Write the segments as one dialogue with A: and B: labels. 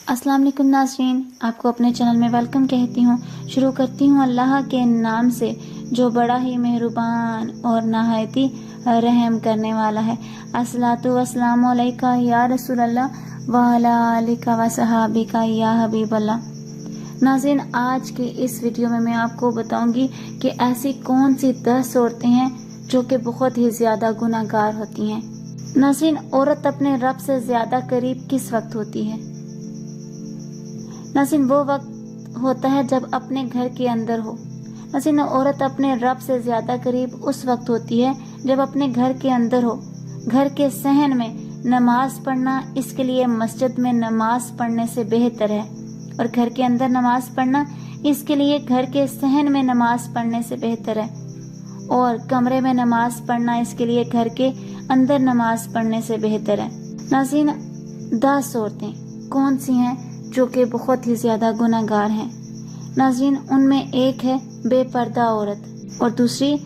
A: अस्सलाम वालेकुम नाज़रीन, आपको अपने चैनल में वेलकम कहती हूँ। शुरू करती हूँ अल्लाह के नाम से जो बड़ा ही मेहरबान और नहायत ही रहम करने वाला है। अस्सलातु वस्सलामु अलैका या रसूल अल्लाह व अला आलिका व सहाबिका या हबीब अल्लाह। नाज़रीन, आज के इस वीडियो में मैं आपको बताऊंगी कि ऐसी कौन सी 10 औरतें हैं जो कि बहुत ही ज़्यादा गुनाहगार होती हैं। नाज़रीन, औरत अपने रब से ज़्यादा करीब किस वक्त होती है? नाज़रीन, वो वक्त होता है जब अपने घर के अंदर हो। नाज़रीन, औरत अपने रब से ज़्यादा करीब उस वक्त होती है जब अपने घर के अंदर हो। घर के सहन में नमाज पढ़ना इसके लिए मस्जिद में नमाज पढ़ने से बेहतर है, और घर के अंदर नमाज पढ़ना इसके लिए घर के सहन में नमाज पढ़ने से बेहतर है, और कमरे में नमाज पढ़ना इसके लिए घर के अंदर नमाज पढ़ने से बेहतर है। नाज़रीन, 10 औरतें कौन सी हैं जो कि बहुत ही ज़्यादा गुनाहगार हैं? नाज़रीन, उनमें एक है बेपर्दा औरत, और दूसरी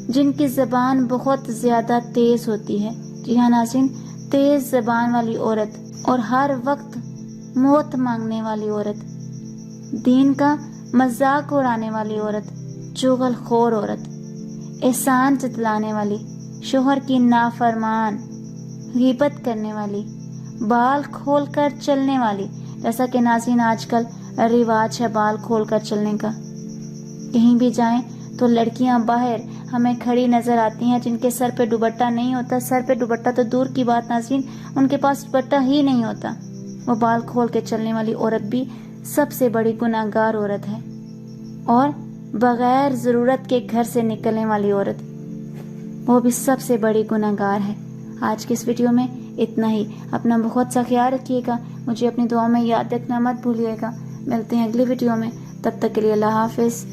A: जिनकी ज़बान बहुत ज़्यादा तेज़ होती है। जी हाँ नाज़रीन, तेज़ ज़बान वाली औरत और हर वक्त मौत मांगने वाली औरत, दीन का मजाक उड़ाने वाली औरत, चुगलखोर औरत, एहसान जतलाने वाली, शोहर की नाफरमान, गीबत करने वाली, बाल खोल कर चलने वाली। जैसा कि नाज़रीन आजकल रिवाज है बाल खोल कर चलने का। कहीं भी जाएं तो लड़कियां बाहर हमें खड़ी नजर आती हैं जिनके सर पे दुपट्टा नहीं होता। सर पे दुपट्टा तो दूर की बात नाज़रीन, उनके पास दुपट्टा ही नहीं होता। वो बाल खोल के चलने वाली औरत भी सबसे बड़ी गुनाहगार औरत है, और बगैर ज़रूरत के घर से निकलने वाली औरत, वो भी सबसे बड़ी गुनाहगार है। आज की इस वीडियो में इतना ही। अपना बहुत सा ख्याल रखिएगा, मुझे अपनी दुआ में याद रखना मत भूलिएगा। मिलते हैं अगली वीडियो में, तब तक के लिए अल्लाह हाफिज़।